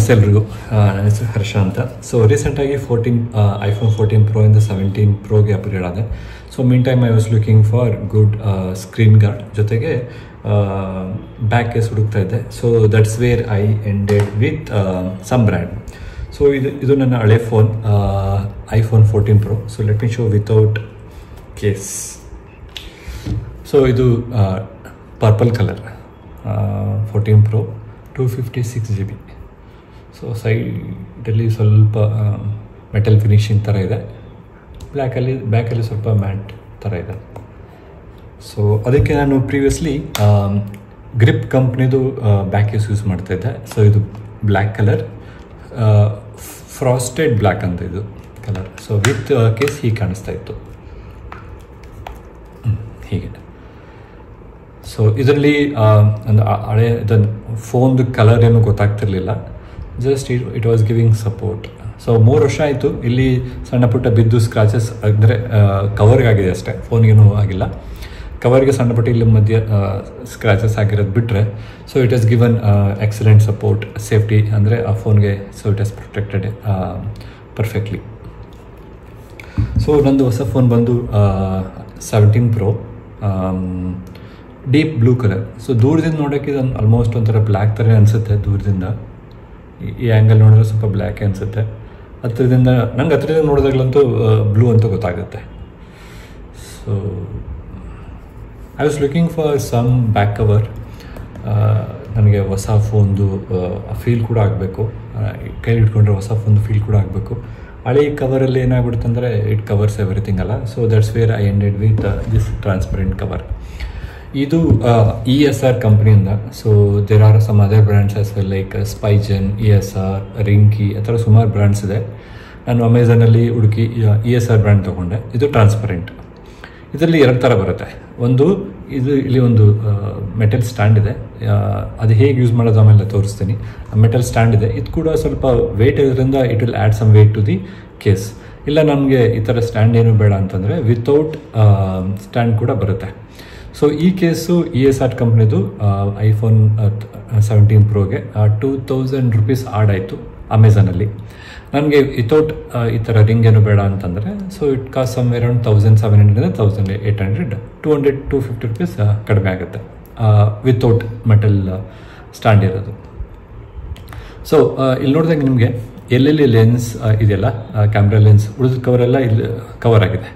ನಮಸ್ತೆ ಎಲ್ರಿಗೂ. ನನ್ನ ಹೆಸರು ಹರ್ಷ ಅಂತ. ಸೊ ರೀಸೆಂಟಾಗಿ ಐಫೋನ್ 14 Pro ಇಂದ 17 Proಗೆ ಅಪ್ಗ್ರೇಡ್ ಆದೆ. So meantime I was looking for good screen guard, ಜೊತೆಗೆ ಬ್ಯಾಕ್ ಕೇಸ್ ಹುಡುಕ್ತಾ ಇದ್ದೆ. So that's where I ended with some brand. So ಇದು ನನ್ನ ಹಳೆ phone, iPhone 14 Pro. So let me show without case. So ಇದು purple colour 14 Pro 256 GB. So ಸೈಡಲ್ಲಿ ಸ್ವಲ್ಪ metal finishing ಥರ ಇದೆ, ಬ್ಯಾಕಲ್ಲಿ ಸ್ವಲ್ಪ ಮ್ಯಾಟ್ ಥರ ಇದೆ. ಸೊ ಅದಕ್ಕೆ ನಾನು ಪ್ರೀವಿಯಸ್ಲಿ ಗ್ರಿಪ್ ಕಂಪ್ನಿದು ಬ್ಯಾಕ್ ಕೇಸ್ ಯೂಸ್ ಮಾಡ್ತಾಯಿದ್ದೆ. ಸೊ ಇದು ಬ್ಲ್ಯಾಕ್ ಕಲರ್, ಫ್ರಾಸ್ಟೆಡ್ ಬ್ಲ್ಯಾಕ್ ಅಂತ ಇದು ಕಲರ್. ಸೊ ವಿತ್ ಕೇಸ್ ಹೀಗೆ ಕಾಣಿಸ್ತಾ ಇತ್ತು, ಹೀಗೆ. ಸೊ ಇದರಲ್ಲಿ ಒಂದು ಹಳೆ ಫೋನ್ದು ಕಲರ್ ಏನೂ ಗೊತ್ತಾಗ್ತಿರ್ಲಿಲ್ಲ, just it was giving support. So 3 ವರ್ಷ ಆಯಿತು. ಇಲ್ಲಿ ಸಣ್ಣ ಪುಟ್ಟ ಬಿದ್ದು ಸ್ಕ್ರಾಚಸ್ ಅಂದರೆ ಕವರ್ಗಾಗಿದೆ ಅಷ್ಟೇ, ಫೋನ್ಗೇನೂ ಆಗಿಲ್ಲ. ಕವರ್ಗೆ ಸಣ್ಣ ಪುಟ್ಟ ಇಲ್ಲಿ ಮಧ್ಯೆ ಸ್ಕ್ರಾಚಸ್ ಆಗಿರೋದು ಬಿಟ್ಟರೆ, so it has given excellent support, safety ಅಂದರೆ ಆ ಫೋನ್ಗೆ. So it has protected perfectly. So ನಂದು ಹೊಸ ಫೋನ್ ಬಂದು 17 Pro, deep blue colour. So ದೂರದಿಂದ ನೋಡೋಕ್ಕೆ ಇದೊಂದು ಆಲ್ಮೋಸ್ಟ್ ಒಂಥರ ಬ್ಲ್ಯಾಕ್ ಥರ ಅನಿಸುತ್ತೆ ದೂರದಿಂದ. ಈ ಆ್ಯಂಗಲ್ ನೋಡಿದ್ರೆ ಸ್ವಲ್ಪ ಬ್ಲ್ಯಾಕೇ ಅನಿಸುತ್ತೆ. ಹತ್ತಿರದಿಂದ ನೋಡಿದಾಗಲಂತೂ ಬ್ಲೂ ಅಂತ ಗೊತ್ತಾಗುತ್ತೆ. So I was looking for some back cover. ನನಗೆ ಹೊಸ ಫೋನ್ದು ಫೀಲ್ ಕೂಡ ಆಗಬೇಕು, ಕೈಲಿ ಇಟ್ಕೊಂಡ್ರೆ ಹೊಸ ಫೋನ್ದು ಫೀಲ್ ಕೂಡ ಆಗಬೇಕು. ಹಳೆ ಕವರಲ್ಲಿ ಏನಾಗ್ಬಿಡುತ್ತೆ ಅಂದರೆ ಇಟ್ ಕವರ್ಸ್ ಎವ್ರಿಥಿಂಗ್ ಅಲ್ಲ. So that's where I ended with this transparent cover. ಇದು ESR ಕಂಪ್ನಿಯಿಂದ. So there are some other brands as well, like Spigen, ESR, Ringke, ಆ ಥರ ಸುಮಾರು ಬ್ರ್ಯಾಂಡ್ಸ್ ಇದೆ. ನಾನು ಅಮೆಝಾನಲ್ಲಿ ಹುಡುಕಿ ESR ಬ್ರ್ಯಾಂಡ್ ತೊಗೊಂಡೆ. ಇದು ಟ್ರಾನ್ಸ್ಪರೆಂಟ್. ಇದರಲ್ಲಿ 2 ಥರ ಬರುತ್ತೆ. ಒಂದು ಇಲ್ಲಿ ಒಂದು ಮೆಟಲ್ ಸ್ಟ್ಯಾಂಡ್ ಇದೆ, ಅದು ಹೇಗೆ ಯೂಸ್ ಮಾಡೋದು ಆಮೇಲೆ ತೋರಿಸ್ತೀನಿ. ಮೆಟಲ್ ಸ್ಟ್ಯಾಂಡ್ ಇದೆ, ಇದು ಕೂಡ ಸ್ವಲ್ಪ ವೆಯ್ಟ್ ಇರೋದ್ರಿಂದ it will add some weight to the case. ಇಲ್ಲ ನನಗೆ ಈ ಥರ ಸ್ಟ್ಯಾಂಡ್ ಏನು ಬೇಡ ಅಂತಂದರೆ ವಿತೌಟ್ ಸ್ಟ್ಯಾಂಡ್ ಕೂಡ ಬರುತ್ತೆ. ಸೊ ಈ ಕೇಸು ESR ಕಂಪ್ನಿದು ಐಫೋನ್ 17 Proಗೆ 2000 ರೂಪೀಸ್ ಆಡ್ ಆಯಿತು ಅಮೆಝಾನಲ್ಲಿ. ನನಗೆ ವಿತೌಟ್ ಈ ಥರ ರಿಂಗ್ ಏನು ಬೇಡ ಅಂತಂದರೆ, so it cost some around 1700 1800, 200-250 rupees ಕಡಿಮೆ ಆಗುತ್ತೆ ವಿತೌಟ್ ಮೆಟಲ್ ಸ್ಟ್ಯಾಂಡ್ ಇರೋದು. ಸೊ ಇಲ್ಲಿ ನೋಡಿದಾಗ ನಿಮಗೆ ಎಲ್ಲೆಲ್ಲಿ ಲೆನ್ಸ್ ಇದೆಯಲ್ಲ, ಕ್ಯಾಮ್ರಾ ಲೆನ್ಸ್, ಉಳಿದ ಕವರೆಲ್ಲ ಇಲ್ಲಿ ಕವರ್ ಆಗಿದೆ.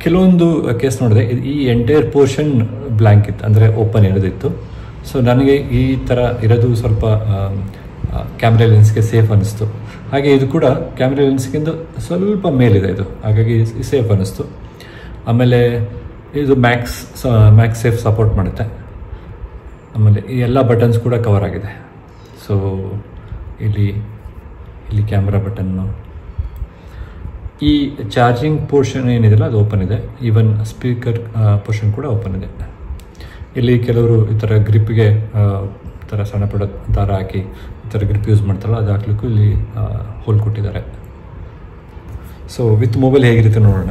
ಕೆಲವೊಂದು ಕೇಸ್ ನೋಡಿದೆ ಈ ಎಂಟೈರ್ ಪೋರ್ಷನ್ ಬ್ಲ್ಯಾಂಕ್ ಇತ್ತು, ಅಂದರೆ ಓಪನ್ ಇರೋದಿತ್ತು. ಸೊ ನನಗೆ ಈ ಥರ ಇರೋದು ಸ್ವಲ್ಪ ಕ್ಯಾಮ್ರಾ ಲೆನ್ಸ್ಗೆ ಸೇಫ್ ಅನ್ನಿಸ್ತು. ಹಾಗೆ ಇದು ಕೂಡ ಕ್ಯಾಮ್ರಾ ಲೆನ್ಸ್ಗಿಂತ ಸ್ವಲ್ಪ ಮೇಲಿದೆ ಇದು, ಹಾಗಾಗಿ ಸೇಫ್ ಅನ್ನಿಸ್ತು. ಆಮೇಲೆ ಇದು ಮ್ಯಾಕ್ಸ್ ಸೇಫ್ ಸಪೋರ್ಟ್ ಮಾಡುತ್ತೆ. ಆಮೇಲೆ ಈ ಎಲ್ಲ ಬಟನ್ಸ್ ಕೂಡ ಕವರ್ ಆಗಿದೆ. ಸೊ ಇಲ್ಲಿ ಕ್ಯಾಮ್ರಾ ಬಟನ್ನು, ಈ ಚಾರ್ಜಿಂಗ್ ಪೋರ್ಷನ್ ಏನಿದೆಯಲ್ಲ ಅದು ಓಪನ್ ಇದೆ. ಈವನ್ ಸ್ಪೀಕರ್ ಪೋರ್ಷನ್ ಕೂಡ ಓಪನ್ ಇದೆ. ಇಲ್ಲಿ ಕೆಲವರು ಈ ಥರ ಗ್ರಿಪ್ಗೆ ಥರ ಸಣ್ಣ ಪುಟ್ಟ ದಾರ ಹಾಕಿ ಈ ಥರ ಗ್ರಿಪ್ ಯೂಸ್ ಮಾಡ್ತಾರಲ್ಲ, ಅದು ಹಾಕ್ಲಿಕ್ಕೂ ಇಲ್ಲಿ ಹೋಲ್ ಕೊಟ್ಟಿದ್ದಾರೆ. ಸೊ ವಿತ್ ಮೊಬೈಲ್ ಹೇಗಿರುತ್ತೆ ನೋಡೋಣ.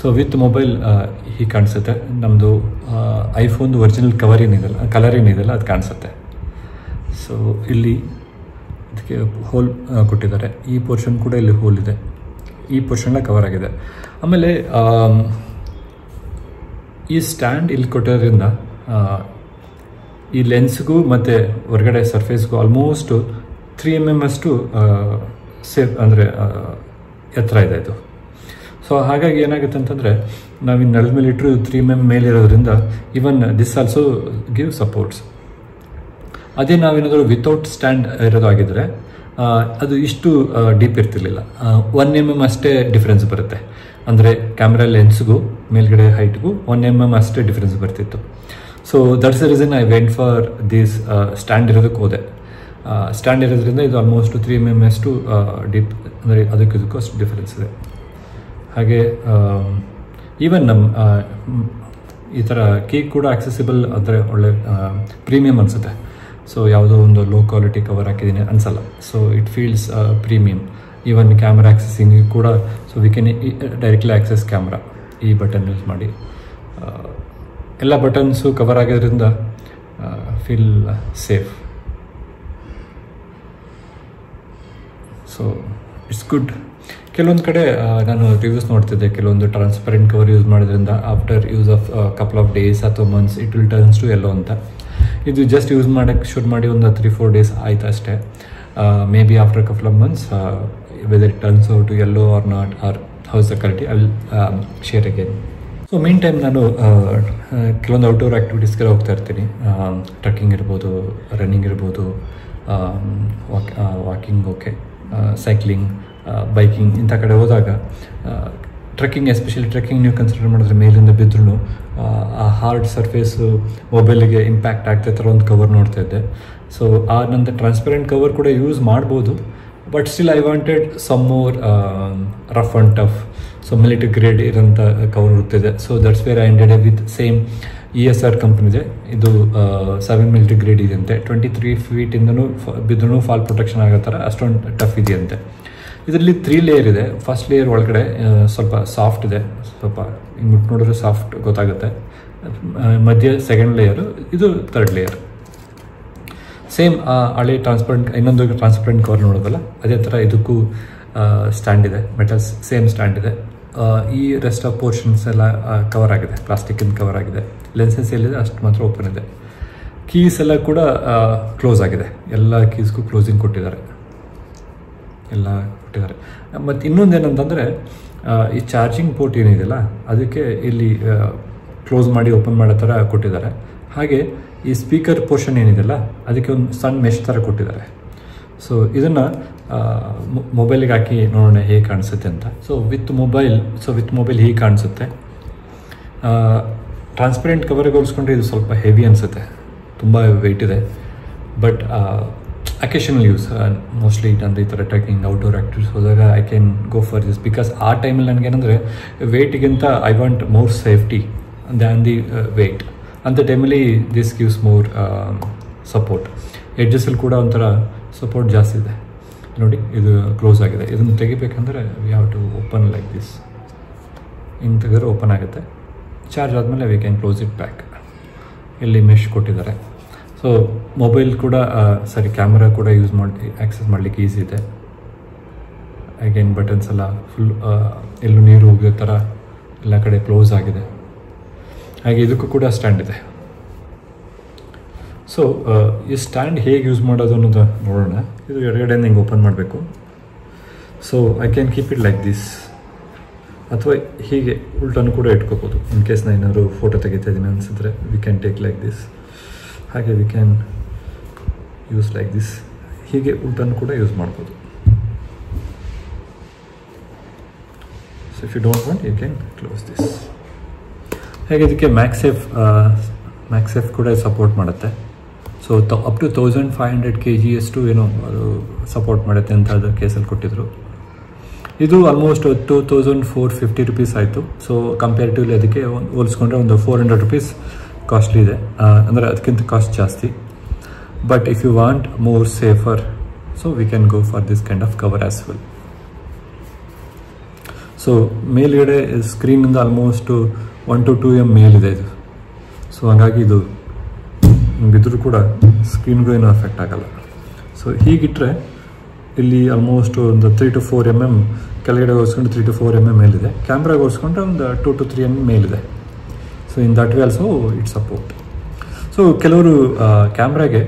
ಸೊ ವಿತ್ ಮೊಬೈಲ್ ಹೀಗೆ ಕಾಣಿಸುತ್ತೆ. ನಮ್ಮದು ಐಫೋನ್ದು ಒರಿಜಿನಲ್ ಕಲರ್ ಏನಿದೆಯಲ್ಲ ಅದು ಕಾಣಿಸುತ್ತೆ. ಸೊ ಇಲ್ಲಿ ಇದಕ್ಕೆ ಹೋಲ್ ಕೊಟ್ಟಿದ್ದಾರೆ. ಈ ಪೋರ್ಷನ್ ಕೂಡ ಇಲ್ಲಿ ಹೋಲ್ ಇದೆ, ಈ ಪೋರ್ಷನ್ನ ಕವರ್ ಆಗಿದೆ. ಆಮೇಲೆ ಈ ಸ್ಟ್ಯಾಂಡ್ ಇಲ್ಲಿ ಕೊಟ್ಟಿರೋದ್ರಿಂದ ಈ ಲೆನ್ಸ್ಗೂ ಮತ್ತು ಹೊರಗಡೆ ಸರ್ಫೇಸ್ಗೂ ಆಲ್ಮೋಸ್ಟ್ 3 mm ಅಷ್ಟು ಸೇಫ್, ಅಂದರೆ ಎತ್ತರ ಇದೆ ಇದು. ಸೊ ಹಾಗಾಗಿ ಏನಾಗುತ್ತೆ ಅಂತಂದರೆ ನಾವು ಇನ್ನು ನೆಲದ ಮೇಲೆ ಇಟ್ಟರು 3 mm ಮೇಲೆ ಇರೋದ್ರಿಂದ even this also give supports. ಅದೇ ನಾವೇನಾದರೂ ವಿತೌಟ್ ಸ್ಟ್ಯಾಂಡ್ ಇರೋದಾಗಿದ್ದರೆ ಅದು ಇಷ್ಟು ಡೀಪ್ ಇರ್ತಿರ್ಲಿಲ್ಲ. 1 mm ಅಷ್ಟೇ ಡಿಫ್ರೆನ್ಸ್ ಬರುತ್ತೆ. ಅಂದರೆ ಕ್ಯಾಮ್ರಾ ಲೆನ್ಸ್ಗೂ ಮೇಲ್ಗಡೆ ಹೈಟ್ಗೂ 1 mm ಅಷ್ಟೇ ಡಿಫ್ರೆನ್ಸ್ ಬರ್ತಿತ್ತು. So that's the reason I went for this stand ಇರೋದಕ್ಕೆ ಹೋದೆ. ಸ್ಟ್ಯಾಂಡ್ ಇರೋದ್ರಿಂದ ಇದು ಆಲ್ಮೋಸ್ಟ್ 3 mm ಅಷ್ಟು ಡೀಪ್, ಅಂದರೆ ಅದಕ್ಕೂ ಅಷ್ಟು ಡಿಫ್ರೆನ್ಸ್ ಇದೆ. ಹಾಗೆ ಈವನ್ ನಮ್ಮ ಈ ಥರ ಕೇಕ್ ಕೂಡ ಆಕ್ಸೆಸಿಬಲ್, ಅಂದರೆ ಒಳ್ಳೆ ಪ್ರೀಮಿಯಮ್ ಅನಿಸುತ್ತೆ. ಸೊ ಯಾವುದೋ ಒಂದು ಲೋ ಕ್ವಾಲಿಟಿ ಕವರ್ ಹಾಕಿದ್ದೀನಿ ಅನಿಸಲ್ಲ. So it feels premium. Even camera accessing ಕೂಡ, so we can directly access camera ಈ ಬಟನ್ ಯೂಸ್ ಮಾಡಿ. ಎಲ್ಲ ಬಟನ್ಸು ಕವರ್ ಆಗಿರೋದ್ರಿಂದ feel safe. So it's good. ಕೆಲವೊಂದು ಕಡೆ ನಾನು ರಿವ್ಯೂಸ್ ನೋಡ್ತಿದ್ದೆ, ಕೆಲವೊಂದು ಟ್ರಾನ್ಸ್ಪರೆಂಟ್ ಕವರ್ ಯೂಸ್ ಮಾಡೋದ್ರಿಂದ after use of couple of days ಅಥವಾ months it will turns to yellow ಅಂತ. ಇದು ಜಸ್ಟ್ ಯೂಸ್ ಮಾಡೋಕ್ಕೆ ಶುರು ಮಾಡಿ ಒಂದು 3-4 ಡೇಸ್ ಆಯ್ತು ಅಷ್ಟೇ. May be after couple of months whether it turns out to yellow or not or how's the quality I will share again. So meantime ನಾನು ಕೆಲವೊಂದು ಔಟ್ಡೋರ್ ಆ್ಯಕ್ಟಿವಿಟೀಸ್ಗೆಲ್ಲ ಹೋಗ್ತಾ ಇರ್ತೀನಿ. ಟ್ರೆಕ್ಕಿಂಗ್ ಇರ್ಬೋದು, ರನ್ನಿಂಗ್ ಇರ್ಬೋದು, ವಾಕಿಂಗ್, ಓಕೆ, ಸೈಕ್ಲಿಂಗ್, ಬೈಕಿಂಗ್ ಇಂಥ ಕಡೆ ಹೋದಾಗ trekking, especially trekking ನೀವು ಕನ್ಸಿಡರ್ ಮಾಡಿದ್ರೆ ಮೇಲಿಂದ ಬಿದ್ದರೂ ಆ ಹಾರ್ಡ್ ಸರ್ಫೇಸು ಮೊಬೈಲಿಗೆ ಇಂಪ್ಯಾಕ್ಟ್ ಆಗ್ತಾ ಥರ ಒಂದು ಕವರ್ ನೋಡ್ತಾ ಇದ್ದೆ. ಸೊ ಆ ನಂದು ಟ್ರಾನ್ಸ್ಪರೆಂಟ್ ಕವರ್ ಕೂಡ ಯೂಸ್ ಮಾಡ್ಬೋದು, but still I wanted some more rough and tough. So military grade ಇರೋಂಥ ಕವರ್ ಇರ್ತಿದೆ. So that's where I ended with same ESR ಕಂಪ್ನಿದೆ. ಇದು 7 ಮಿಲಿಟರಿ ಗ್ರೇಡ್ ಇದೆಯಂತೆ. 23 ಫೀಟಿಂದನೂ ಬಿದ್ರೂ ಫಾಲ್ ಪ್ರೊಟೆಕ್ಷನ್ ಆಗೋ ಥರ ಅಷ್ಟೊಂದು ಟಫ್ ಇದೆಯಂತೆ. ಇದರಲ್ಲಿ 3 ಲೇಯರ್ ಇದೆ. ಫಸ್ಟ್ ಲೇಯರ್ ಒಳಗಡೆ ಸ್ವಲ್ಪ ಸಾಫ್ಟ್ ಇದೆ, ಸ್ವಲ್ಪ ಹಿಂಗೆ ಮುಟ್ಟು ನೋಡಿದ್ರೆ ಸಾಫ್ಟ್ ಗೊತ್ತಾಗುತ್ತೆ. ಮಧ್ಯೆ ಸೆಕೆಂಡ್ ಲೇಯರು, ಇದು ಥರ್ಡ್ ಲೇಯರ್. ಸೇಮ್ ಹಳೆ ಟ್ರಾನ್ಸ್ಪರೆಂಟ್ ಇನ್ನೊಂದು ಟ್ರಾನ್ಸ್ಪರೆಂಟ್ ಕವರ್ ನೋಡೋದಲ್ಲ ಅದೇ ಥರ ಇದಕ್ಕೂ ಸ್ಟ್ಯಾಂಡ್ ಇದೆ, ಮೆಟಲ್ಸ್ ಸೇಮ್ ಸ್ಟ್ಯಾಂಡ್ ಇದೆ. ಈ ರೆಸ್ಟ್ ಆಫ್ ಪೋರ್ಷನ್ಸ್ ಎಲ್ಲ ಕವರ್ ಆಗಿದೆ, ಪ್ಲಾಸ್ಟಿಕ್ಕಿಂದ ಕವರ್ ಆಗಿದೆ. ಲೆನ್ಸಸ್ ಎಲ್ಲಿದೆ ಅಷ್ಟು ಮಾತ್ರ ಓಪನ್ ಇದೆ. ಕೀಸ್ ಎಲ್ಲ ಕೂಡ ಕ್ಲೋಸ್ ಆಗಿದೆ, ಎಲ್ಲ ಕೀಸ್ಗೂ ಕ್ಲೋಸಿಂಗ್ ಕೊಟ್ಟಿದ್ದಾರೆ, ಎಲ್ಲ ಕೊಟ್ಟಿದ್ದಾರೆ. ಮತ್ತು ಇನ್ನೊಂದೇನಂತಂದರೆ ಈ ಚಾರ್ಜಿಂಗ್ ಪೋರ್ಟ್ ಏನಿದೆಯಲ್ಲ ಅದಕ್ಕೆ ಇಲ್ಲಿ ಕ್ಲೋಸ್ ಮಾಡಿ ಓಪನ್ ಮಾಡೋ ಥರ ಕೊಟ್ಟಿದ್ದಾರೆ. ಹಾಗೆ ಈ ಸ್ಪೀಕರ್ ಪೋರ್ಷನ್ ಏನಿದೆಯಲ್ಲ ಅದಕ್ಕೆ ಒಂದು ಸಣ್ಣ ಮೆಶ್ ಥರ ಕೊಟ್ಟಿದ್ದಾರೆ. ಸೊ ಇದನ್ನು ಮೊಬೈಲಿಗೆ ಹಾಕಿ ನೋಡೋಣ ಹೇಗೆ ಕಾಣಿಸುತ್ತೆ ಅಂತ. ಸೊ ವಿತ್ ಮೊಬೈಲ್ ಹೇಗೆ ಕಾಣಿಸುತ್ತೆ. ಟ್ರಾನ್ಸ್ಪರೆಂಟ್ ಕವರಿಗೆ ಹೋಲಿಸ್ಕೊಂಡ್ರೆ ಇದು ಸ್ವಲ್ಪ ಹೆವಿ ಅನಿಸುತ್ತೆ, ತುಂಬ ವೆಯ್ಟ್ ಇದೆ. ಬಟ್ ಅಕೇಶನಲ್ ಯೂಸ್ ಮೋಸ್ಟ್ಲಿ ನಂದು ಈ ಥರ ಟ್ರೆಕ್ಕಿಂಗ್ ಔಟ್ಡೋರ್ ಆ್ಯಕ್ಟಿವಿಟೀಸ್ ಹೋದಾಗ I can go for this. Because ಆ ಟೈಮಲ್ಲಿ ನನಗೇನೆಂದರೆ ವೆಯ್ಟಿಗಿಂತ I want more safety than the weight. ಅಂಥ ಟೈಮಲ್ಲಿ ದಿಸ್ ಗಿವ್ಸ್ ಮೋರ್ ಸಪೋರ್ಟ್. ಎಡ್ಜಸ್ಸಲ್ಲಿ ಕೂಡ ಒಂಥರ ಸಪೋರ್ಟ್ ಜಾಸ್ತಿ ಇದೆ. ನೋಡಿ ಇದು ಕ್ಲೋಸ್ ಆಗಿದೆ. ಇದನ್ನು ತೆಗಿಬೇಕಂದ್ರೆ we have to open like this. ಹಿಂಗೆ ತೆಗೆದ್ರೆ ಓಪನ್ ಆಗುತ್ತೆ. ಚಾರ್ಜ್ ಆದಮೇಲೆ we can close it back. ಇಲ್ಲಿ ಮೆಶ್ ಕೊಟ್ಟಿದ್ದಾರೆ. ಸೊ ಮೊಬೈಲ್ ಕೂಡ ಕ್ಯಾಮ್ರಾ ಕೂಡ ಯೂಸ್ ಮಾಡಿ ಆ್ಯಕ್ಸೆಸ್ ಮಾಡಲಿಕ್ಕೆ ಈಸಿ ಇದೆ. ಅಗೇನ್ ಬಟನ್ಸ್ ಎಲ್ಲ ಫುಲ್ ಎಲ್ಲೂ ನೀರು ಹೋಗೋ ಥರ ಎಲ್ಲ ಕಡೆ ಕ್ಲೋಸ್ ಆಗಿದೆ. ಹಾಗೆ ಇದಕ್ಕೂ ಕೂಡ ಸ್ಟ್ಯಾಂಡ್ ಇದೆ. ಸೊ ಈ ಸ್ಟ್ಯಾಂಡ್ ಹೇಗೆ ಯೂಸ್ ಮಾಡೋದು ಅನ್ನೋದು ನೋಡೋಣ. ಇದು ಎಡಗಡೆಯಿಂದ ಹಿಂಗೆ ಓಪನ್ ಮಾಡಬೇಕು. So I can keep it like this, ಅಥವಾ ಹೀಗೆ ಉಲ್ಟನ್ನು ಕೂಡ ಇಟ್ಕೋಬೋದು. ಇನ್ ಕೇಸ್ ನಾನು ಏನಾದ್ರು ಫೋಟೋ ತೆಗಿತಾ ಇದ್ದೀನಿ ಅನಿಸಿದ್ರೆ we can take like this. ಹಾಗೆ we can use like this. ಹೀಗೆ ಉಲ್ಟನ್ನು ಕೂಡ ಯೂಸ್ ಮಾಡ್ಬೋದು. So if you don't want you can close this. ಹಾಗೆ ಇದಕ್ಕೆ ಮ್ಯಾಕ್ಸೇಫ್ ಕೂಡ ಸಪೋರ್ಟ್ ಮಾಡುತ್ತೆ. ಸೊ ಅಪ್ ಟು 1500 kg ಅಷ್ಟು ಏನೋ ಅದು ಸಪೋರ್ಟ್ ಮಾಡುತ್ತೆ ಅಂತ ಅದು ಕೇಸಲ್ಲಿ ಕೊಟ್ಟಿದ್ರು. ಇದು ಆಲ್ಮೋಸ್ಟ್ 2450 rupees ಆಯಿತು. ಸೊ ಕಂಪೇರಿಟಿವ್ಲಿ ಅದಕ್ಕೆ ಹೋಲಿಸ್ಕೊಂಡ್ರೆ ಒಂದು 400 rupees ಕಾಸ್ಟ್ಲಿ ಇದೆ, ಅಂದರೆ ಅದಕ್ಕಿಂತ ಕಾಸ್ಟ್ ಜಾಸ್ತಿ. But if you want more safer, so we can go for this kind of cover as well. So ಮೇಲ್ಗಡೆ ಸ್ಕ್ರೀನಿಂದ ಆಲ್ಮೋಸ್ಟ್ 1 to 2 mm ಮೇಲಿದೆ ಇದು. ಸೊ ಹಾಗಾಗಿ ಇದು ಬಿದ್ದರೂ ಕೂಡ ಸ್ಕ್ರೀನ್ಗೂ ಏನೂ ಎಫೆಕ್ಟ್ ಆಗಲ್ಲ. ಸೊ ಹೀಗಿಟ್ಟರೆ ಇಲ್ಲಿ ಆಲ್ಮೋಸ್ಟ್ ಒಂದು 3 to 4 mm ಕೆಳಗಡೆ ಓಡಿಸ್ಕೊಂಡು 3 to 4 mm ಮೇಲಿದೆ. ಕ್ಯಾಮ್ರಾಗೆ ಓಡಿಸ್ಕೊಂಡ್ರೆ ಒಂದು 2 to 3 mm ಮೇಲಿದೆ. So in that way also it support. So ಕೆಲವರು ಕ್ಯಾಮ್ರಾಗೆ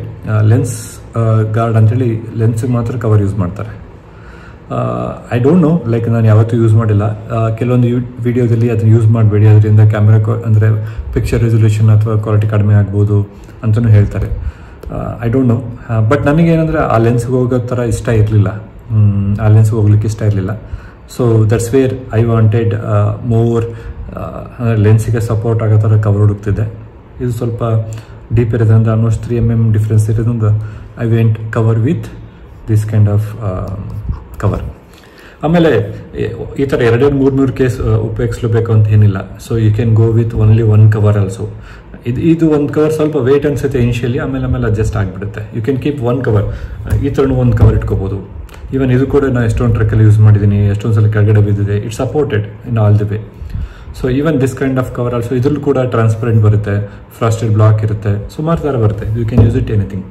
ಲೆನ್ಸ್ ಗಾರ್ಡ್ ಅಂತೇಳಿ ಲೆನ್ಸಿಗೆ ಮಾತ್ರ ಕವರ್ ಯೂಸ್ ಮಾಡ್ತಾರೆ. ಐ ಡೋಂಟ್ ನೋ, ಲೈಕ್ ನಾನು ಯಾವತ್ತೂ ಯೂಸ್ ಮಾಡಿಲ್ಲ. ಕೆಲವೊಂದು ವಿಡಿಯೋದಲ್ಲಿ ಅದನ್ನು ಯೂಸ್ ಮಾಡಬೇಡಿ, ಅದರಿಂದ ಕ್ಯಾಮ್ರಾ ಅಂದರೆ ಪಿಕ್ಚರ್ ರೆಸೊಲ್ಯೂಷನ್ ಅಥವಾ ಕ್ವಾಲಿಟಿ ಕಡಿಮೆ ಆಗ್ಬೋದು ಅಂತಲೂ ಹೇಳ್ತಾರೆ. I don't know. ಬಟ್ ನನಗೇನಂದರೆ ಆ ಲೆನ್ಸ್ಗೆ ಹೋಗೋ ಥರ ಇಷ್ಟ ಇರಲಿಲ್ಲ, ಆ ಲೆನ್ಸ್ಗೆ ಹೋಗ್ಲಿಕ್ಕೆ ಇಷ್ಟ ಇರಲಿಲ್ಲ. So that's where I wanted more ಲೆನ್ಸಿಗೆ ಸಪೋರ್ಟ್ ಆಗೋ ಥರ ಕವರ್ ಹುಡುಕ್ತಿದ್ದೆ. ಇದು ಸ್ವಲ್ಪ ಡೀಪ್ ಇರೋದ್ರಿಂದ ಆಲ್ಮೋಸ್ಟ್ 3 mm ಡಿಫ್ರೆನ್ಸ್ ಇರೋದ್ರಿಂದ I went cover with this kind of cover. ಆಮೇಲೆ ಈ ಥರ 200-300 ಕೇಸ್ ಉಪಯೋಗಿಸ್ಲೇಬೇಕು ಅಂತ ಏನಿಲ್ಲ. So you can go with only 1 cover also. ಇದು ಒಂದು ಕವರ್ ಸ್ವಲ್ಪ ವೆಯ್ಟ್ ಅನಿಸುತ್ತೆ ಇನಿಷಿಯಲಿ, ಆಮೇಲೆ ಅಡ್ಜಸ್ಟ್ ಆಗಿಬಿಡುತ್ತೆ. You can keep 1 cover. ಈ ಥರನೂ 1 ಕವರ್ ಇಟ್ಕೋಬೋದು. ಈವನ್ ಇದು ಕೂಡ ನಾನು ಎಷ್ಟೊಂದು ಟ್ರೆಕ್ಕಲ್ಲಿ ಯೂಸ್ ಮಾಡಿದ್ದೀನಿ, ಎಷ್ಟೊಂದು ಸಲ ಕೆಳಗಡೆ ಬಿದ್ದಿದೆ. It's supported in all the way. So even this kind of cover also ಇದ್ರಲ್ಲೂ ಕೂಡ ಟ್ರಾನ್ಸ್ಪರೆಂಟ್ ಬರುತ್ತೆ, ಫ್ರಾಸ್ಟೆಡ್ ಬ್ಲಾಕ್ ಇರುತ್ತೆ, ಸುಮಾರು ಥರ ಬರುತ್ತೆ. You can use it anything.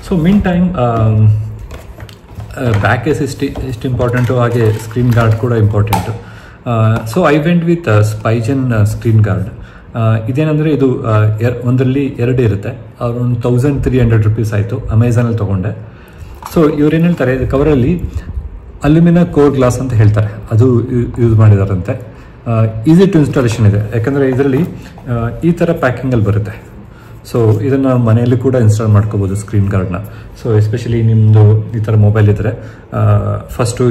So meantime back case ಇಷ್ಟು ಇಂಪಾರ್ಟೆಂಟು, ಹಾಗೆ ಸ್ಕ್ರೀನ್ ಗಾರ್ಡ್ ಕೂಡ important. So I went with Spigen screen guard. ಇದೇನಂದರೆ ಇದು ಒಂದರಲ್ಲಿ 2 ಇರುತ್ತೆ. ಒಂದು 1300 rupees ಆಯಿತು, ಅಮೆಝಾನಲ್ಲಿ ತೊಗೊಂಡೆ. ಸೊ ಇವ್ರೇನು ಹೇಳ್ತಾರೆ, ಇದು ಕವರಲ್ಲಿ ಅಲ್ಯೂಮಿನಿಯಂ ಕೋರ್ ಗ್ಲಾಸ್ ಅಂತ ಹೇಳ್ತಾರೆ, ಅದು ಯೂಸ್ ಮಾಡಿದಾರಂತೆ. ಈಸಿ ಟು ಇನ್ಸ್ಟಾಲೇಷನ್ ಇದೆ, ಯಾಕಂದರೆ ಇದರಲ್ಲಿ ಈ ಥರ ಪ್ಯಾಕಿಂಗಲ್ಲಿ ಬರುತ್ತೆ. ಸೊ ಇದನ್ನು ಮನೆಯಲ್ಲಿ ಕೂಡ ಇನ್ಸ್ಟಾಲ್ ಮಾಡ್ಕೋಬೋದು ಸ್ಕ್ರೀನ್ ಗಾರ್ಡ್ನ. ಸೊ ಎಸ್ಪೆಷಲಿ ನಿಮ್ಮದು ಈ ಥರ ಮೊಬೈಲ್ ಇದ್ದರೆ ಫಸ್ಟು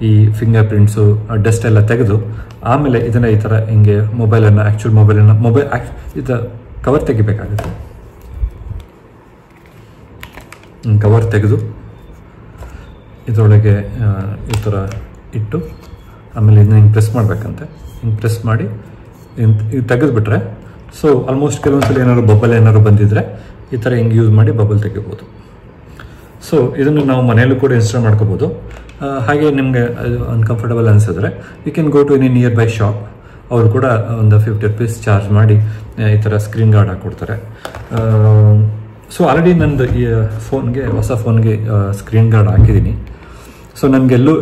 ಈ ಫಿಂಗರ್ ಪ್ರಿಂಟ್ಸು ಡಸ್ಟ್ ಎಲ್ಲ ತೆಗೆದು ಆಮೇಲೆ ಇದನ್ನು ಈ ಥರ ಹಿಂಗೆ ಮೊಬೈಲ್ ಇದು ಕವರ್ ತೆಗಿಬೇಕಾಗುತ್ತೆ. ಕವರ್ ತೆಗೆದು ಇದರೊಳಗೆ ಈ ಥರ ಇಟ್ಟು ಆಮೇಲೆ ಇದನ್ನ ಹಿಂಗೆ ಪ್ರೆಸ್ ಮಾಡಬೇಕಂತೆ. ಹಿಂಗೆ ಪ್ರೆಸ್ ಮಾಡಿ ಇದು ತೆಗೆದುಬಿಟ್ರೆ ಸೊ ಆಲ್ಮೋಸ್ಟ್ ಕೆಲವೊಂದ್ಸಲ ಏನಾದ್ರು ಬಬಲ್ ಏನಾದ್ರು ಬಂದಿದ್ರೆ ಈ ಥರ ಹಿಂಗೆ ಯೂಸ್ ಮಾಡಿ ಬಬಲ್ ತೆಗಿಬೋದು. ಸೊ ಇದನ್ನು ನಾವು ಮನೆಯಲ್ಲೂ ಕೂಡ ಇನ್ಸ್ಟಾಲ್ ಮಾಡ್ಕೋಬೋದು. ಹಾಗೆ ನಿಮಗೆ ಅನ್ಕಂಫರ್ಟಬಲ್ ಅನಿಸಿದ್ರೆ you can go to any nearby shop, ಅವರು ಕೂಡ ಒಂದು 50 rupees ಚಾರ್ಜ್ ಮಾಡಿ ಈ ಥರ ಸ್ಕ್ರೀನ್ ಗಾರ್ಡ್ ಹಾಕ್ಕೊಡ್ತಾರೆ. ಸೊ ಆಲ್ರೆಡಿ ನಂದು ಈ ಹೊಸ ಫೋನ್ಗೆ ಸ್ಕ್ರೀನ್ ಗಾರ್ಡ್ ಹಾಕಿದ್ದೀನಿ. ಸೊ ನನಗೆಲ್ಲೂ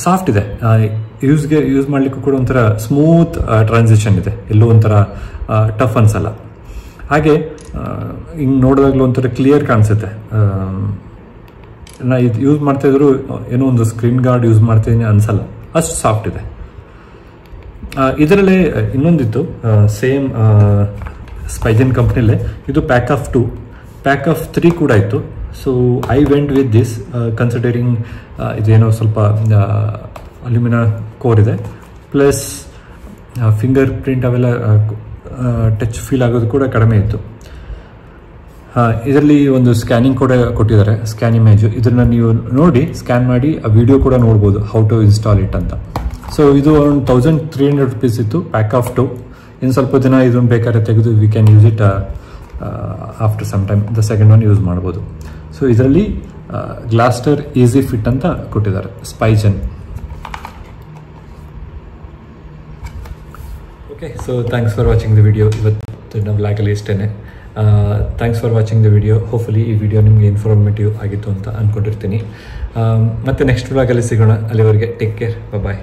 ಸಾಫ್ಟ್ ಇದೆ, ಯೂಸ್ ಮಾಡಲಿಕ್ಕೂ ಕೂಡ ಒಂಥರ ಸ್ಮೂತ್ ಟ್ರಾನ್ಸಿಷನ್ ಇದೆ, ಎಲ್ಲೂ ಒಂಥರ ಟಫ್ ಅನ್ಸಲ್ಲ. ಹಾಗೆ ಹಿಂಗೆ ನೋಡಿದಾಗಲೂ ಒಂಥರ ಕ್ಲಿಯರ್ ಕಾಣಿಸುತ್ತೆ. ನಾ ಇದು ಯೂಸ್ ಮಾಡ್ತಾಯಿದ್ರು ಏನೋ ಒಂದು ಸ್ಕ್ರೀನ್ ಗಾರ್ಡ್ ಯೂಸ್ ಮಾಡ್ತಿದ್ದೀನಿ ಅನಿಸಲ್ಲ, ಅಷ್ಟು ಸಾಫ್ಟ್ ಇದೆ. ಇದರಲ್ಲೇ ಇನ್ನೊಂದಿತ್ತು ಸೇಮ್ ಸ್ಪೈಜನ್ ಕಂಪ್ನಿಲೇ, ಇದು ಪ್ಯಾಕ್ ಆಫ್ 2, ಪ್ಯಾಕ್ ಆಫ್ 3 ಕೂಡ ಇತ್ತು. So I went with this considering ಇದೇನೋ ಸ್ವಲ್ಪ ಅಲ್ಯೂಮಿನಿಯಂ ಕೋರ್ ಇದೆ, ಪ್ಲಸ್ ಫಿಂಗರ್ ಪ್ರಿಂಟ್ ಅವೆಲ್ಲ ಟಚ್ ಫೀಲ್ ಆಗೋದು ಕೂಡ ಕಡಿಮೆ ಇತ್ತು. ಇದರಲ್ಲಿ ಒಂದು ಸ್ಕ್ಯಾನಿಂಗ್ ಕೂಡ ಕೊಟ್ಟಿದ್ದಾರೆ, ಸ್ಕ್ಯಾನ್ ಇಮೇಜು. ಇದನ್ನು ನೀವು ನೋಡಿ ಸ್ಕ್ಯಾನ್ ಮಾಡಿ ಆ ವಿಡಿಯೋ ಕೂಡ ನೋಡ್ಬೋದು, ಹೌ ಟು ಇನ್ಸ್ಟಾಲ್ ಇಟ್ ಅಂತ. ಸೊ ಇದು ಒಂದು 1300 rupees ಇತ್ತು, ಪ್ಯಾಕ್ ಆಫ್ 2. ಇನ್ನು ಸ್ವಲ್ಪ ದಿನ ಇದನ್ನು ಬೇಕಾದ್ರೆ ತೆಗೆದು we can use it after some time the second one use ಮಾಡ್ಬೋದು. ಸೊ ಇದರಲ್ಲಿ ಗ್ಲಾಸ್ಟರ್ ಈಸಿ ಫಿಟ್ ಅಂತ ಕೊಟ್ಟಿದ್ದಾರೆ, Spigen. Okay, so thanks for watching the video. ಇವತ್ತಿನ ವ್ಲಾಗಲ್ಲಿ ಇಷ್ಟೇ. Thanks for watching the video. Hopefully ಈ ವಿಡಿಯೋ ನಿಮಗೆ ಇನ್ಫಾರ್ಮೇಟಿವ್ ಆಗಿತ್ತು ಅಂತ ಅಂದ್ಕೊಂಡಿರ್ತೀನಿ. ಮತ್ತು ನೆಕ್ಸ್ಟ್ ವ್ಲಾಗಲ್ಲಿ ಸಿಗೋಣ. ಅಲ್ಲಿವರೆಗೆ ಟೇಕ್ ಕೇರ್, ಬಾಯ್.